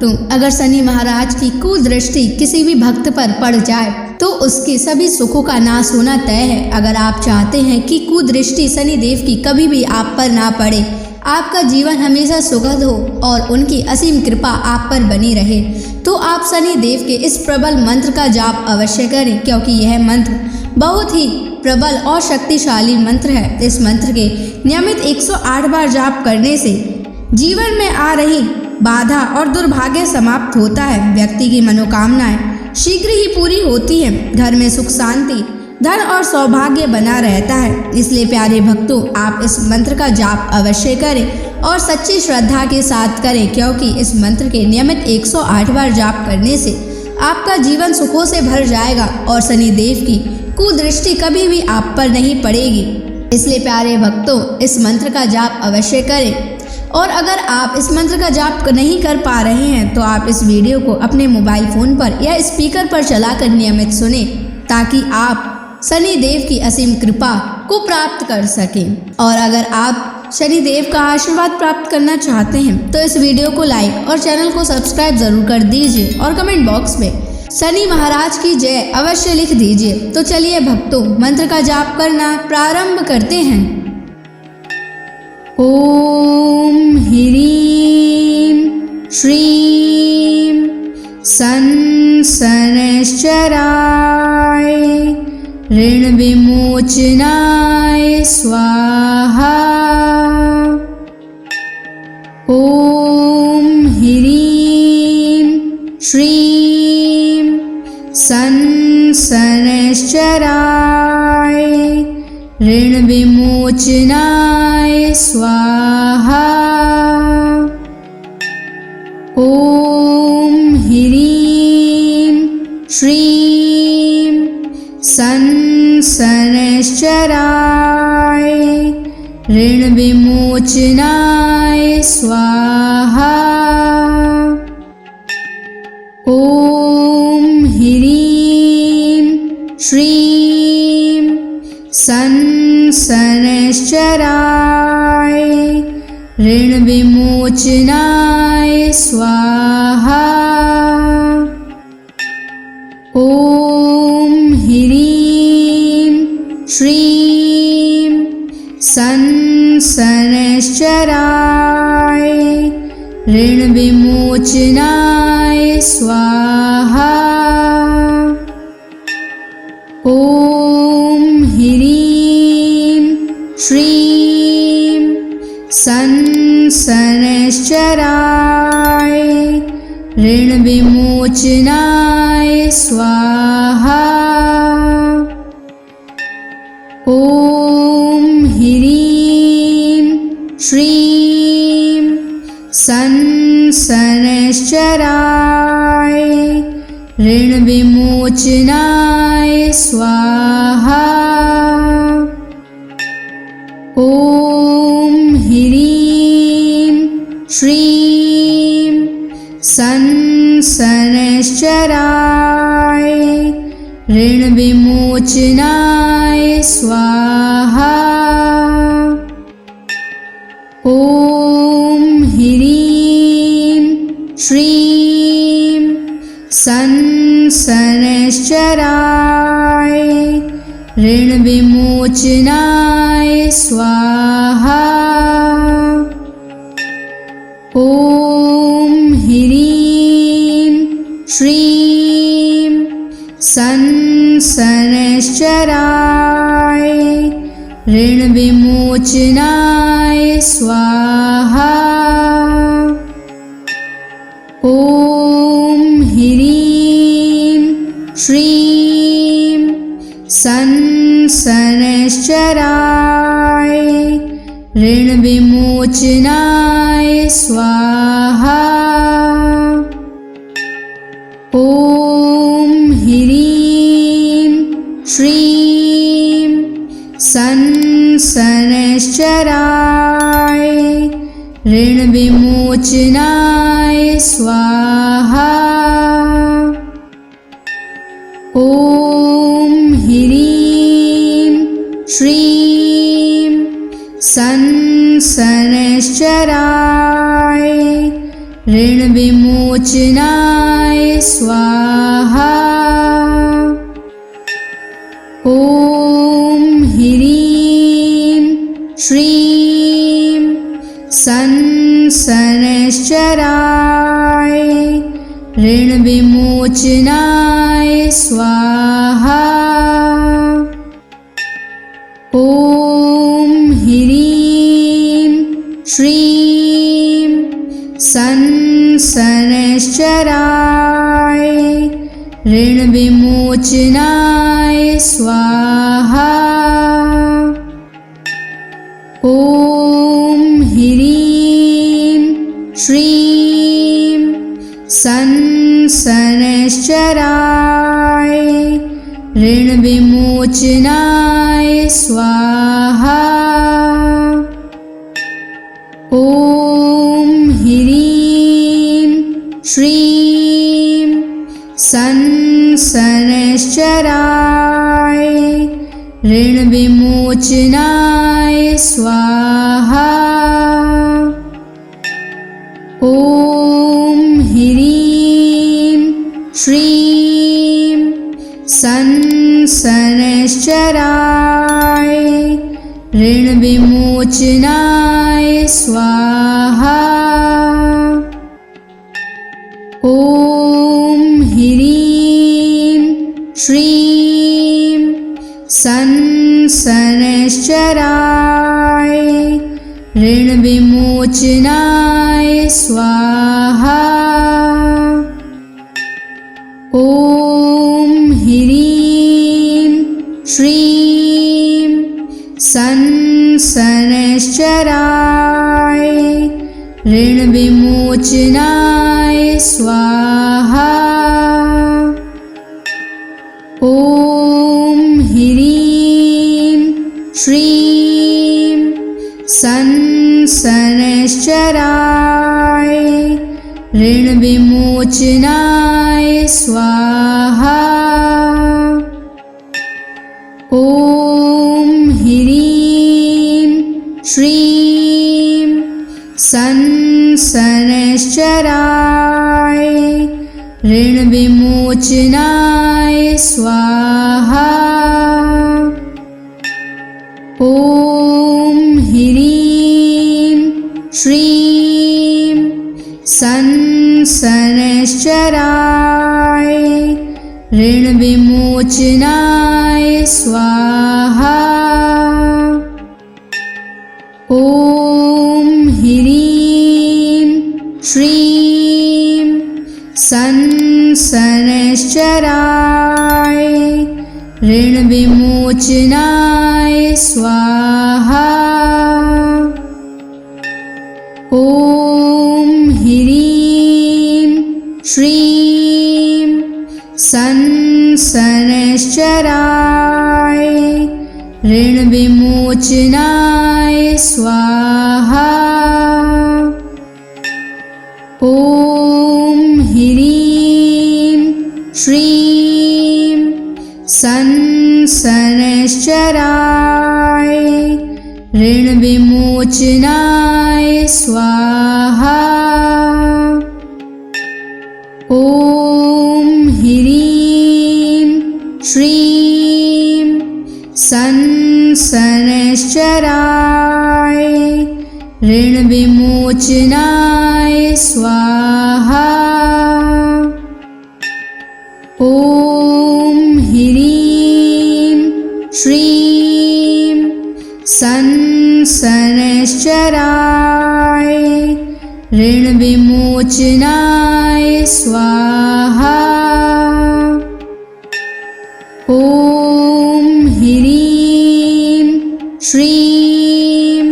भक्तों, अगर शनि महाराज की कुदृष्टि किसी भी भक्त पर पड़ जाए तो उसके सभी सुखों का नाश होना तय है। अगर आप चाहते हैं कि कुदृष्टि शनि देव की कभी भी आप पर ना पड़े, आपका जीवन हमेशा सुखद हो और उनकी असीम कृपा आप पर बनी रहे, तो आप शनि देव के इस प्रबल मंत्र का जाप अवश्य करें, क्योंकि यह मंत्र बहुत ही प्रबल और शक्तिशाली मंत्र है। इस मंत्र के नियमित 108 बार जाप करने से जीवन में आ रही बाधा और दुर्भाग्य समाप्त होता है। व्यक्ति की मनोकामनाएं शीघ्र ही पूरी होती हैं। घर में सुख शांति, धन और सौभाग्य बना रहता है। इसलिए प्यारे भक्तों, आप इस मंत्र का जाप अवश्य करें और सच्ची श्रद्धा के साथ करें, क्योंकि इस मंत्र के नियमित 108 बार जाप करने से आपका जीवन सुखों से भर जाएगा और शनि देव की कुदृष्टि कभी भी आप पर नहीं पड़ेगी। इसलिए प्यारे भक्तों, इस मंत्र का जाप अवश्य करें। और अगर आप इस मंत्र का जाप नहीं कर पा रहे हैं तो आप इस वीडियो को अपने मोबाइल फोन पर या स्पीकर पर चलाकर नियमित सुनें, ताकि आप शनि देव की असीम कृपा को प्राप्त कर सकें। और अगर आप शनि देव का आशीर्वाद प्राप्त करना चाहते हैं तो इस वीडियो को लाइक और चैनल को सब्सक्राइब जरूर कर दीजिए और कमेंट बॉक्स में शनि महाराज की जय अवश्य लिख दीजिए। तो चलिए भक्तों, मंत्र का जाप करना प्रारंभ करते हैं। ओम ह्रीं श्रीं शनैश्चराय ऋण विमोचनाय स्वाहा। ओम ह्रीं श्रीं शनैश्चराय ऋण विमोचनाय स्वाहा। ओम ह्रीं श्रीं शनैश्चराय ऋण विमोचनाय स्वाहा। ओम ह्रीं श्रीं शनैश्चराय ऋण विमोचनाय स्वाहा। ओम ह्रीं श्रीं शनैश्चराय ऋण विमोचनाय स्वाहा। ओम ह्रीं श्रीं शनैश्चराय ऋण विमोचनाय स्वाहा। ओम ह्रीं श्रीं शनैश्चराय ऋण विमोचनाय स्वाहा। ओम ह्रीं श्रीं शनैश्चराय ऋण विमोचनाय स्वाहा। ओम ह्रीं श्रीं शनैश्चराय ऋण विमोचनाय स्वाहा। ओम ह्रीं श्रीं शनैश्चराय ऋण विमोचनाय स्वाहा। ओम ह्रीं श्रीं शनैश्चराय ऋण विमोचनाय स्वाहा। ओम ह्रीं श्रीं शनैश्चराय ऋण विमोचनाय स्वाहा। ओम ह्रीं श्रीं शनैश्चराय ऋण विमोचनाय विमोचनाय स्वाहा। ॐ ह्रीं श्रीं शनैश्चराय ऋणविमोचनाय स्वाहा। ॐ ह्रीं श्रीं शनैश्चराय ऋणविमोचनाय स्वाहा। ॐ ह्रीं श्रीं शनैश्चराय ऋणविमोचनाय स्वाहा। ॐ ह्रीं श्रीं शनैश्चराय ऋणविमोचनाय स्वाहा। ॐ ह्रीं श्रीं शनैश्चराय ऋणविमोचनाय स्वाहा। ॐ ह्रीं श्रीं शनैश्चराय ऋणविमोचनाय स्वाहा। ॐ ह्रीं श्रीं शनैश्चराय ऋणविमोचनाय स्वाहा। ॐ ह्रीं श्रीं शनैश्चराय ऋणविमोचनाय स्वाहा। ॐ ह्रीं श्रीं शनैश्चराय ऋणविमोचनाय स्वाहा। ॐ ह्रीं श्रीं शनैश्चराय ऋणविमोचनाय स्वाहा। ॐ ह्रीं श्रीं शनैश्चराय ऋणविमोचनाय स्वाहा। ॐ ह्रीं श्रीं शनैश्चराय ऋणविमोचनाय स्वाहा। ॐ ह्रीं श्रीं शनैश्चराय ऋणविमोचनाय स्वाहा। ॐ ह्रीं श्रीं शनैश्चराय ऋणविमोचनाय स्वाहा। ॐ ह्रीं श्रीं शनैश्चराय ऋणविमोचनाय स्वाहा। ॐ ह्रीं श्रीं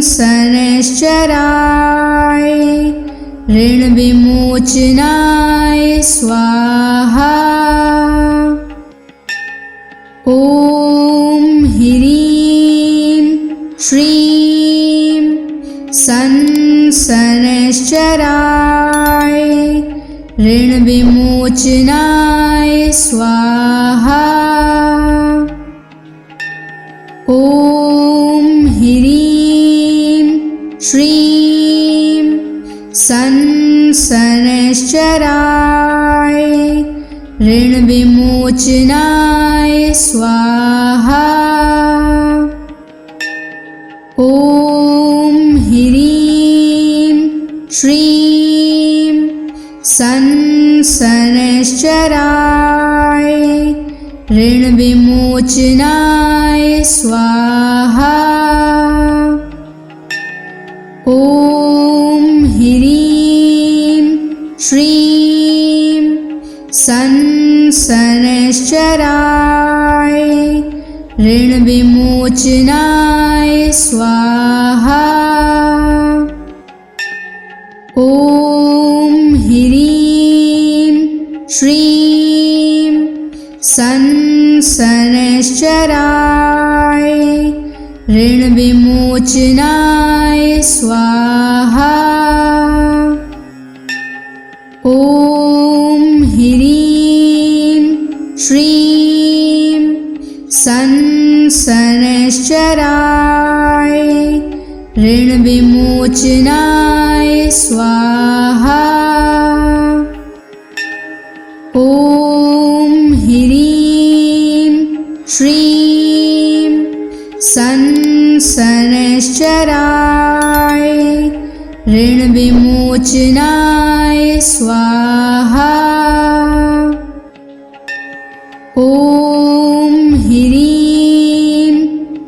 शनैश्चराय ऋणविमोचनाय स्वाहा। ॐ ह्रीं श्रीं शनैश्चराय ऋणविमोचनाय स्वाहा। ॐ ह्रीं श्रीं शनैश्चराय शनैश्चराय ऋणविमोचनाय स्वाहा। ॐ ह्रीं श्रीं शनैश्चराय ऋणविमोचनाय स्वाहा। ॐ ह्रीं श्रीं शनैश्चराय ऋणविमोचनाय स्वाहा। ॐ ह्रीं श्रीं शनैश्चराय ऋणविमोचनाय स्वाहा। ॐ ह्रीं श्रीं शनैश्चराय ऋणविमोचनाय स्वाहा। ॐ ह्रीं श्रीं शनैश्चराय ऋणविमोचनाय स्वाहा। ॐ ह्रीं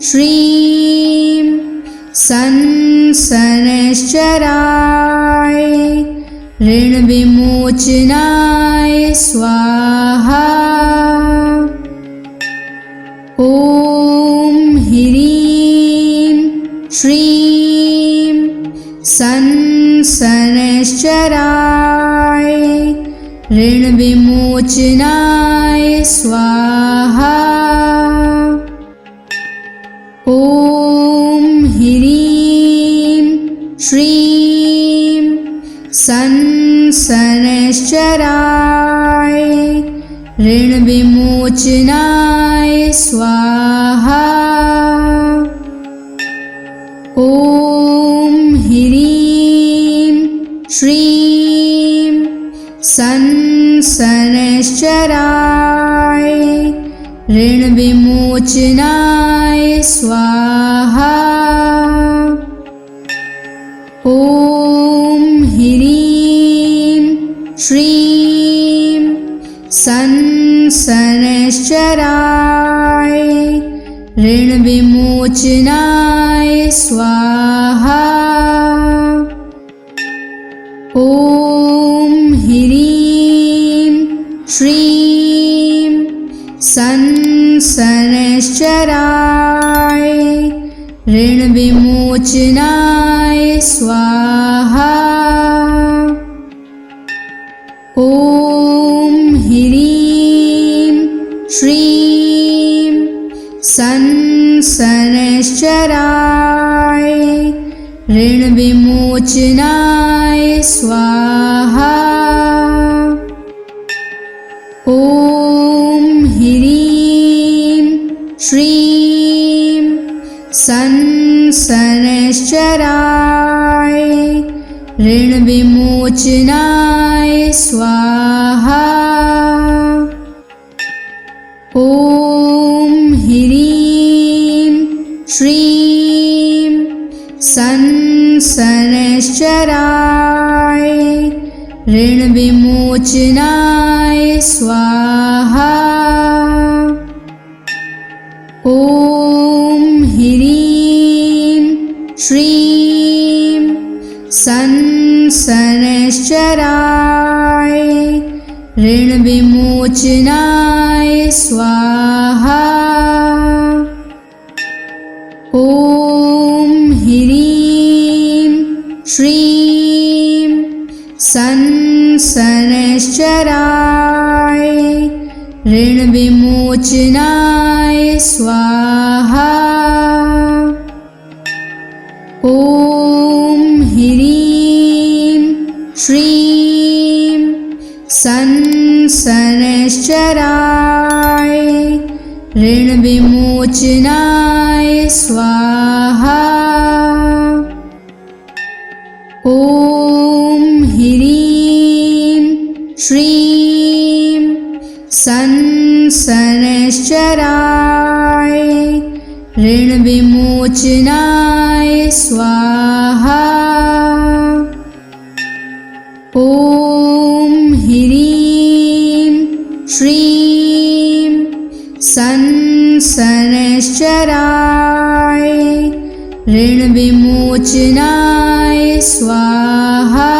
श्रीं शनैश्चराय ऋणविमोचनाय स्वाहा। ॐ ह्रीं श्रीं शनैश्चराय ऋणविमोचनाय स्वाहा। ॐ ह्रीं श्रीं शनैश्चराय ऋणविमोचनाय स्वाहा। ॐ ह्रीं श्रीं शनैश्चराय ऋणविमोचनाय स्वाहा। ॐ ह्रीं श्रीं शनैश्चराय ऋणविमोचनाय स्वाहा। ॐ ह्रीं श्रीं शनैश्चराय ऋणविमोचनाय स्वाहा। ॐ ह्रीं श्रीं शनैश्चराय ऋणविमोचनाय स्वाहा। ॐ ह्रीं श्रीं शनैश्चराय ऋणविमोचनाय स्वाहा। ॐ ह्रीं श्रीं शनैश्चराय ऋणविमोचनाय स्वाहा। ॐ ह्रीं श्रीं शनैश्चराय ऋणविमोचनाय स्वाहा। ॐ ह्रीं श्रीं शनैश्चराय ऋणविमोचनाय स्वाहा। ॐ ह्रीं श्रीं शनैश्चराय ऋणविमोचनाय स्वाहा। ॐ ह्रीं ऋण विमोचनाय स्वाहा। ॐ ह्रीं श्रीं शनैश्चराय ऋण विमोचनाय स्वाहा।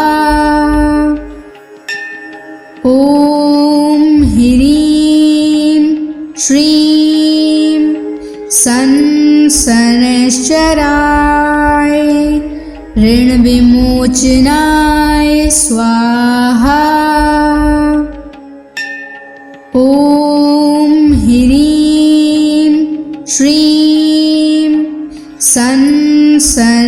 ॐ ह्रीं श्रीं शनैश्चराय ऋण विमोचनाय स्वाहा। ॐ ह्रीं श्रीं शनैश्चराय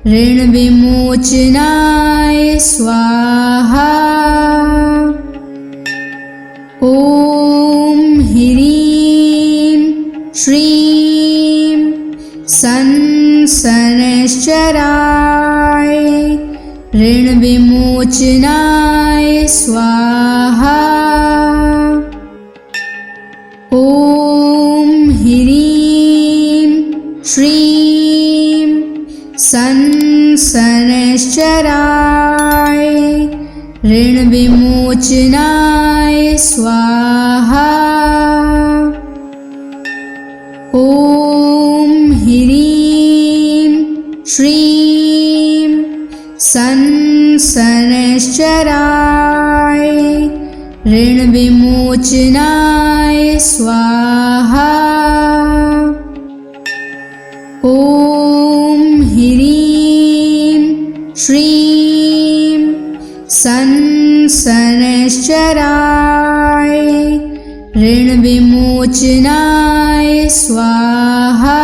ऋण विमोचनाय स्वाहा। ॐ ह्रीं श्रीं शनैश्चराय ऋण विमोचनाय स्वाहा। ॐ ह्रीं श्रीं शनैश्चराय ऋण विमोचनाय स्वाहा। ॐ ह्रीं श्रीं शनैश्चराय ऋण विमोचनाय स्वाहा। ॐ ह्रीं श्रीं शनैश्चराय ऋण विमोचनाय स्वाहा।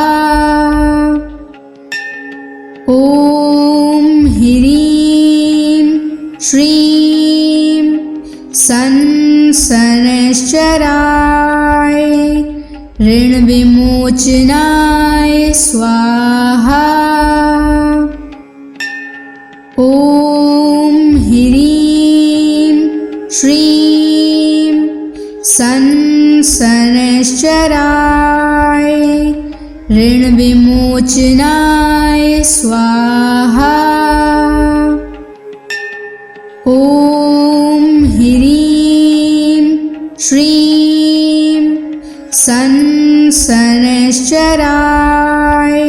ॐ ह्रीं श्रीं शनैश्चराय ऋण विमोचनाय स्वाहा। ॐ ह्रीं श्रीं शनैश्चराय ऋण विमोचनाय स्वाहा। ॐ ह्रीं श्रीं शनैश्चराय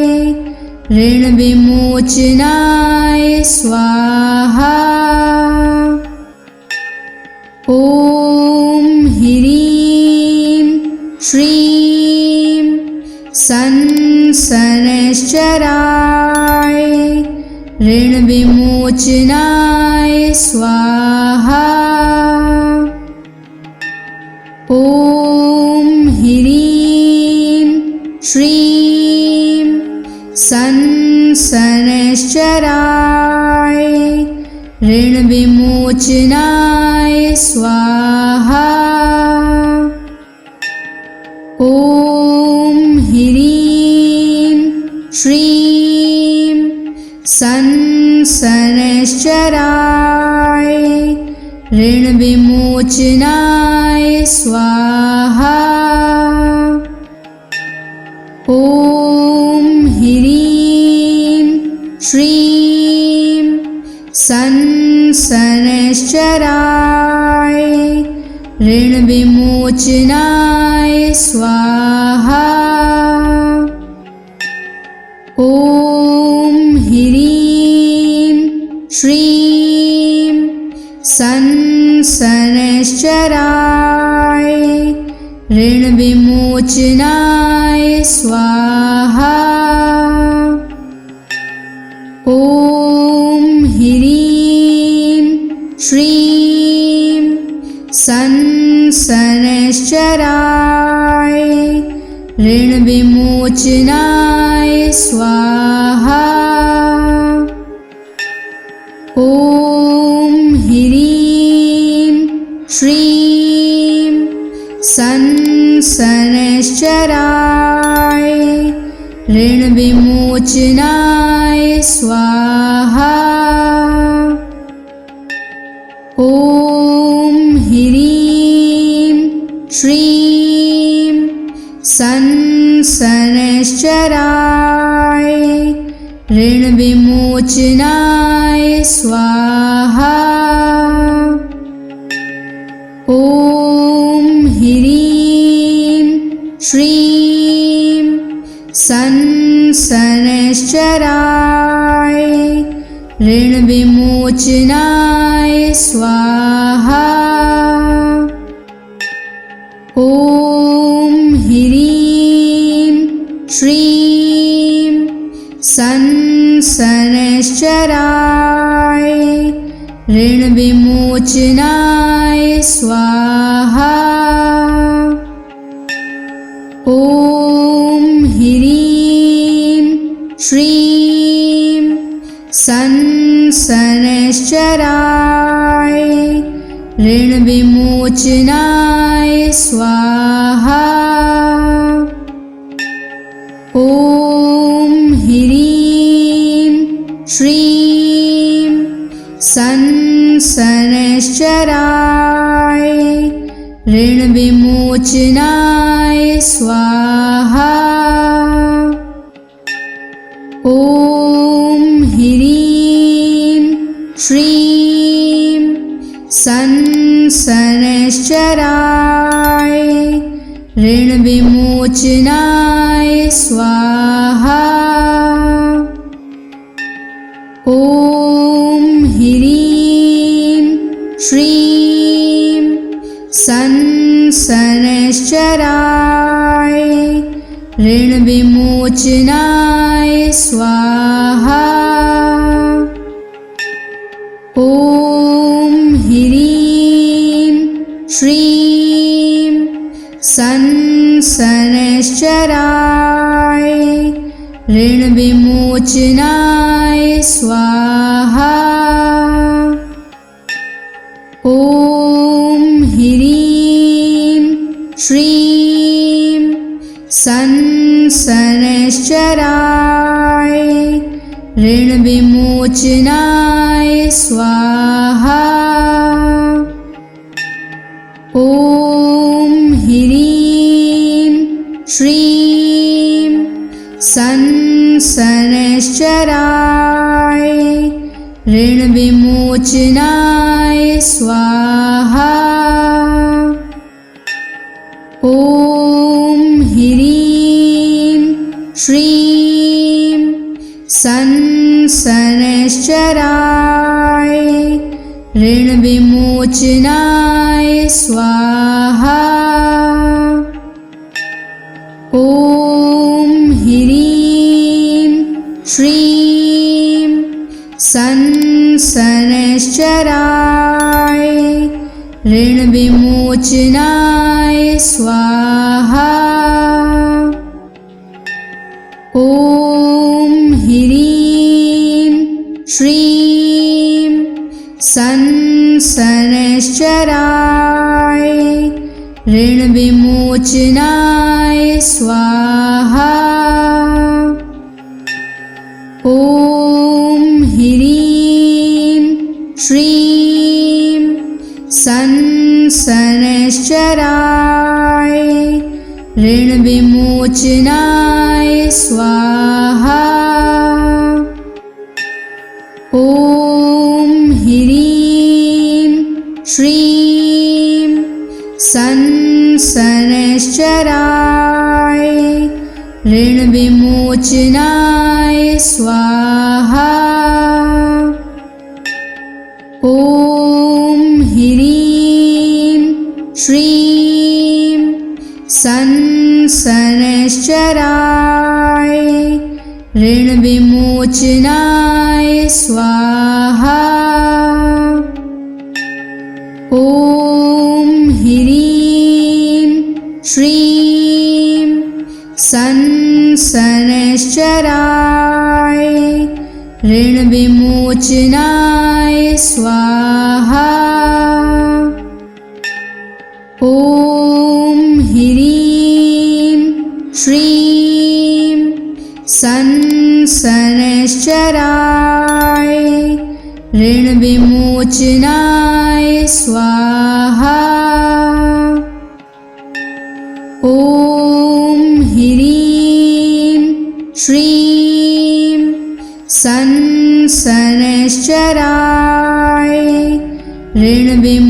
ऋण विमोचनाय स्वाहा। ॐ ह्रीं श्रीं शनैश्चराय ऋण विमोचनाय स्वाहा। ॐ ह्रीं श्रीं शनैश्चराय ऋण विमोचनाय स्वाहा। ॐ ह्रीं श्रीं शनैश्चराय ऋण विमोचनाय स्वाहा। ॐ ह्रीं श्रीं शनैश्चराय ऋण विमोचनाय स्वाहा। ॐ ह्रीं श्रीं शनैश्चराय ऋण विमोचनाय स्वाहा। ॐ ह्रीं श्रीं शनैश्चराय ऋण विमोचनाय स्वाहा। ॐ ह्रीं श्रीं शनैश्चराय ऋण विमोचनाय स्वाहा। ॐ ह्रीं श्रीं संसनश्चराय ऋणविमोचनाय स्वाहा। ॐ ह्रीं श्रीं संसनश्चराय ऋणविमोचनाय स्वाहा। ॐ ह्रीं श्रीं संसनश्चराय ऋणविमोचनाय स्वाहा। ॐ ह्रीं श्रीं संसनश्चराय ऋणविमोचनाय स्वाहा। ॐ ह्रीं श्रीं संसनश्चराय ऋणविमोचनाय स्वाहा। ॐ ह्रीं श्रीं संसनश्चराय ऋणविमोचनाय स्वाहा। ॐ ह्रीं श्रीं संसनश्चराय ऋणविमोचनाय स्वाहा। ॐ ह्रीं श्रीं संसनश्चराय ऋणविमोचनाय स्वाहा। ॐ ह्रीं श्रीं संसनश्चराय ऋणविमोचनाय स्वाहा। ॐ ह्रीं श्रीं संसनश्चराय ऋणविमोचनाय स्वाहा। ॐ ह्रीं श्रीं संसनश्चराय ऋणविमोचनाय स्वाहा। ॐ ह्रीं श्रीं संसनश्चराय ऋणविमोचनाय स्वाहा। ॐ ह्रीं श्रीं संसनश्चराय ऋणविमोचनाय स्वाहा। ॐ ह्रीं श्रीं संसनश्चराय ऋणविमोचनाय स्वाहा। ॐ ह्रीं श्रीं संसनश्चराय ऋणविमोचनाय स्वाहा। ॐ ह्रीं श्रीं संसनश्चराय ऋणविमोचनाय स्वाहा। ॐ ह्रीं श्रीं संसनश्चराय ऋणविमोचनाय स्वाहा। ॐ ह्रीं श्रीं संसनश्चराय ऋणविमोचनाय स्वाहा। ॐ शनैश्चराय ऋणविमोचनाय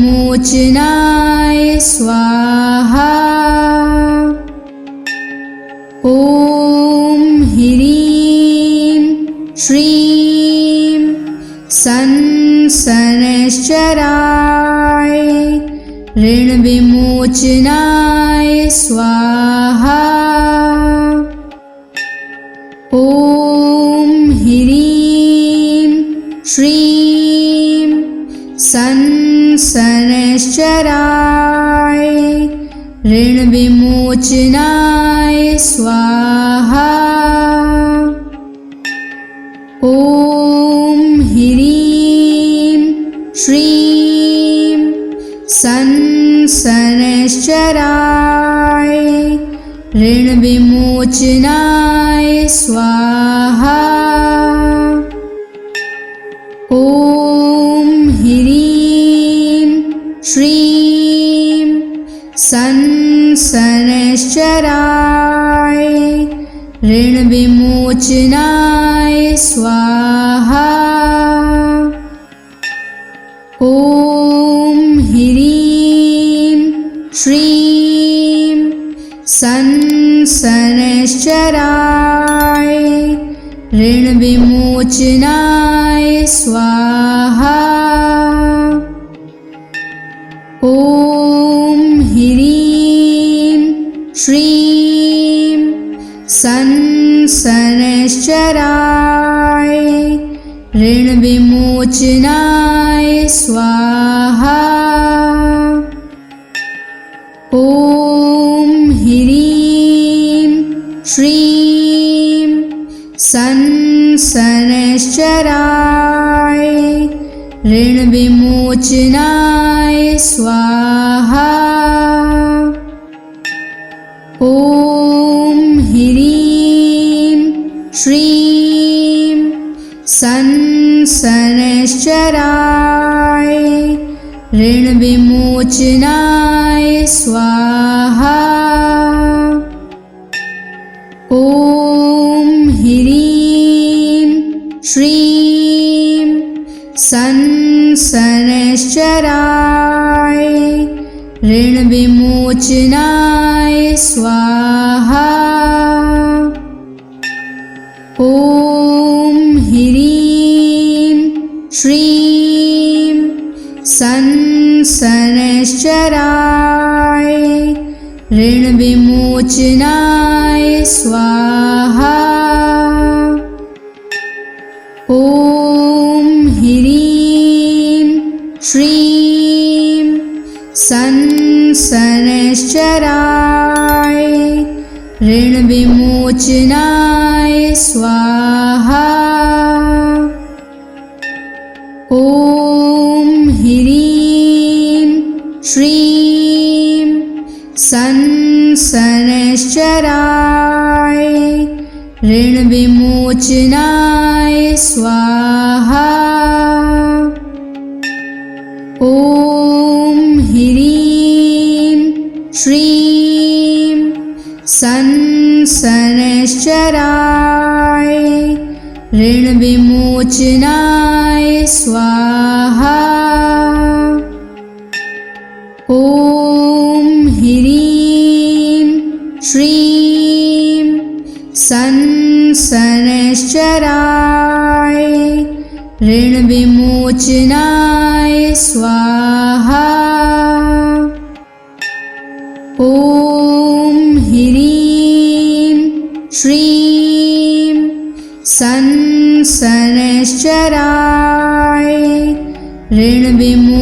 स्वाहा। ॐ ह्रीं श्रीं शनैश्चराय ऋणविमोचनाय स्वाहा। ॐ ह्रीं श्रीं शनैश्चराय ऋणविमोचनाय स्वाहा। ॐ ह्रीं श्रीं शनैश्चराय ऋणविमोचनाय स्वाहा। ॐ ह्रीं श्रीं शनैश्चराय ऋणविमोचनाय स्वाहा। ॐ ह्रीं श्रीं शनैश्चराय ऋणविमोचनाय स्वाहा। ॐ ह्रीं श्रीं शनैश्चराय ऋणविमोचनाय स्वाहा। ॐ ह्रीं श्रीं शनैश्चराय ऋणविमोचनाय स्वाहा। ॐ ह्रीं श्रीं शनैश्चराय ऋणविमोचनाय स्वाहा। ॐ ह्रीं श्रीं शनैश्चराय ऋणविमोचनाय स्वाहा। ॐ ह्रीं श्रीं शनैश्चराय ऋणविमोचनाय स्वाहा। ॐ ह्रीं श्रीं शनैश्चराय ऋणविमोचनाय स्वाहा। ॐ ह्रीं श्रीं शनैश्चराय ऋणविमोचनाय स्वाहा। ॐ ह्रीं श्रीं शनैश्चराय ऋणविमोचनाय स्वाहा। ॐ ह्रीं श्रीं शनैश्चराय ऋणविमोचनाय स्वाहा। ॐ ह्रीं श्रीं शनैश्चराय ऋणविमोचनाय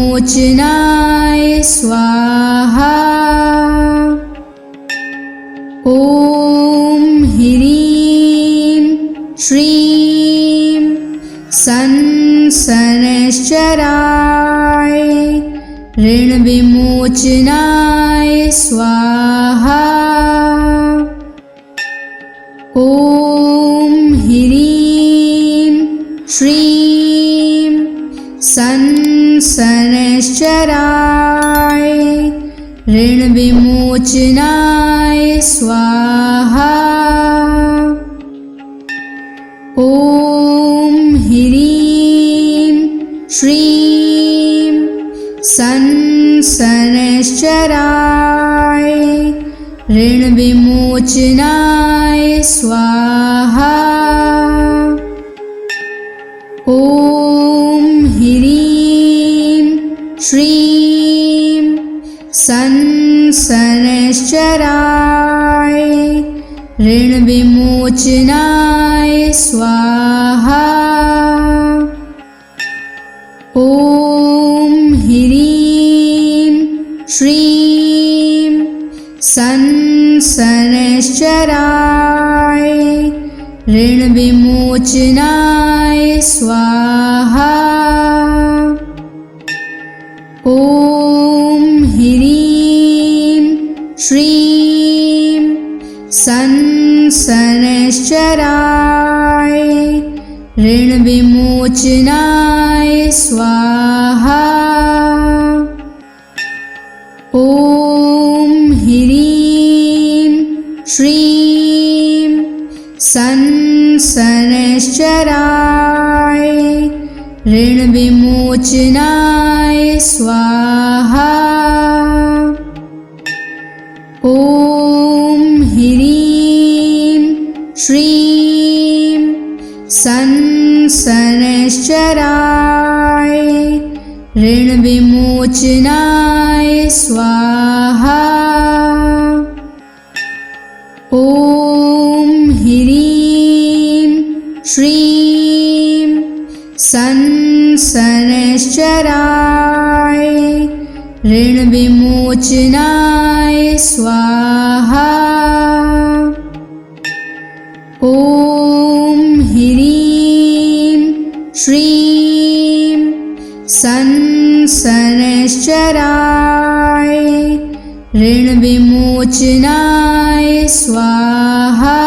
स्वाहा। ॐ ह्रीं श्रीं शनैश्चराय ऋणविमोचनाय स्वाहा। ॐ ह्रीं श्रीं शनैश्चराय ऋणविमोचनाय स्वाहा। ॐ ह्रीं ऋणविमोचनाय स्वाहा। ॐ ह्रीं श्रीं संसनश्चराय ऋणविमोचनाय स्वाहा। ॐ ह्रीं श्रीं संसनश्चराय ऋणविमोचनाय स्वाहा। ॐ ह्रीं श्रीं संसनश्चराय ऋणविमोचनाय स्वाहा। ॐ ह्रीं श्रीं संसनश्चराय ऋणविमोचनाय स्वाहा। ॐ ह्रीं श्रीं संसनश्चराय ऋणविमोचनाय स्वाहा। ॐ ह्रीं श्रीं संसनश्चराय ऋणविमोचनाय स्वाहा। ॐ ह्रीं श्रीं संसनश्चराय ऋणविमोचनाय स्वाहा।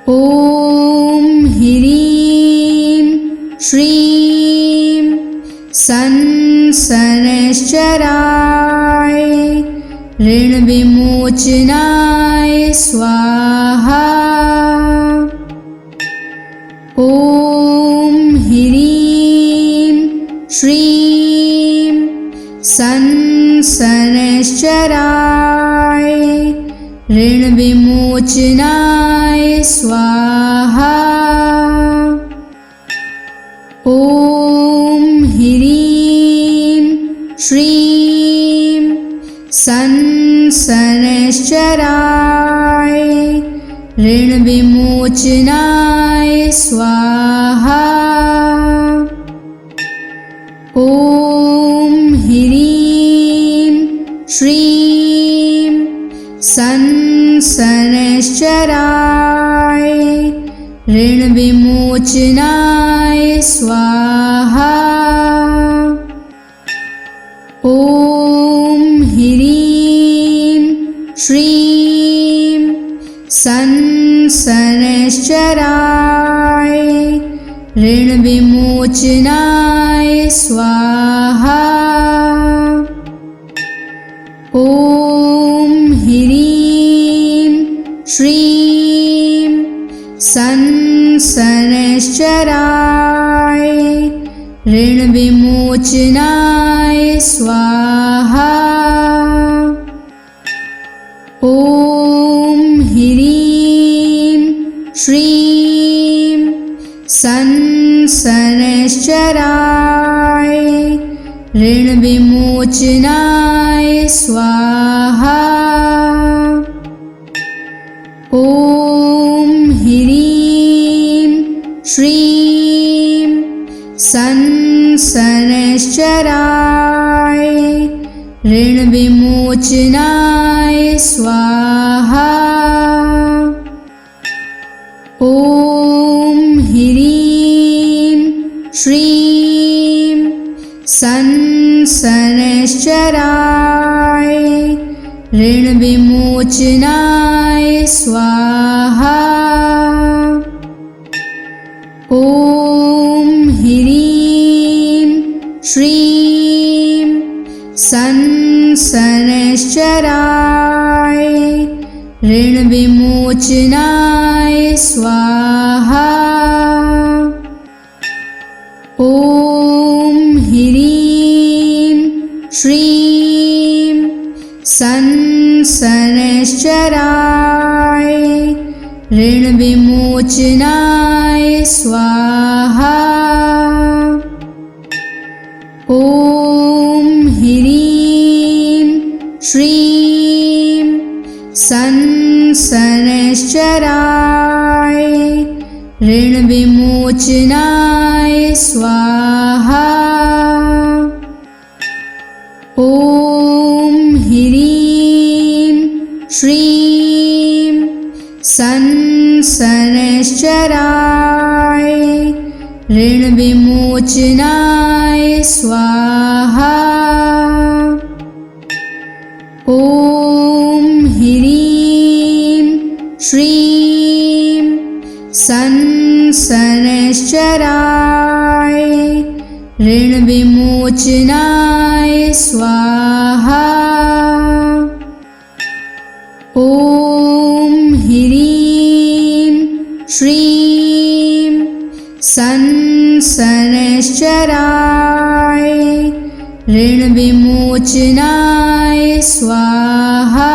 ॐ ह्रीं श्रीं संसनश्चराय ऋणविमोचनाय स्वाहा। ॐ ह्रीं श्रीं संसनश्चराय ऋणविमोचनाय स्वाहा। ॐ ह्रीं श्रीं संसनश्चराय ऋणविमोचनाय स्वाहा। ॐ ह्रीं श्रीं संसनश्चराय ऋणविमोचनाय स्वाहा। ॐ ह्रीं श्रीं संसनश्चराय ऋणविमोचनाय स्वाहा। ॐ ह्रीं श्रीं संसनश्चराय ऋणविमोचनाय स्वाहा। ॐ ह्रीं श्रीं संसनश्चराय ऋणविमोचनाय स्वाहा। ॐ ह्रीं श्रीं संसनश्चराय ऋणविमोचनाय स्वाहा। ॐ ह्रीं श्रीं संसनश्चराय ऋणविमोचनाय स्वाहा। ॐ ह्रीं श्रीं संसनश्चराय ऋणविमोचनाय स्वाहा। ॐ ह्रीं श्रीं संसनश्चराय शनैश्चराय ऋणविमोचनाय स्वाहा। ॐ ह्रीं श्रीं शनैश्चराय ऋणविमोचनाय स्वाहा। ॐ ह्रीं श्रीं शनैश्चराय ऋणविमोचनाय स्वाहा। ॐ ह्रीं श्रीं शनैश्चराय ऋणविमोचनाय स्वाहा। ॐ ह्रीं श्रीं शनैश्चराय ऋणविमोचनाय स्वाहा।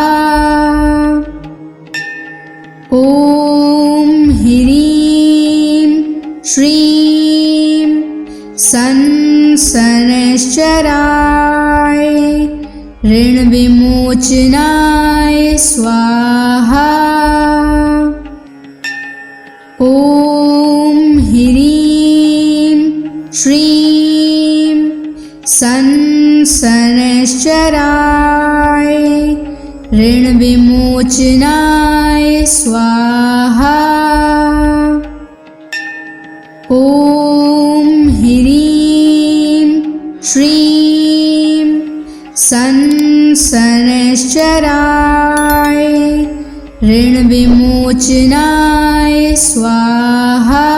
ॐ ह्रीं श्रीं शनैश्चराय ऋणविमोचनाय स्वाहा। ॐ ह्रीं श्रीं शनैश्चराय ऋणविमोचनाय स्वाहा। ॐ ह्रीं श्रीं शनैश्चराय ऋणविमोचनाय स्वाहा।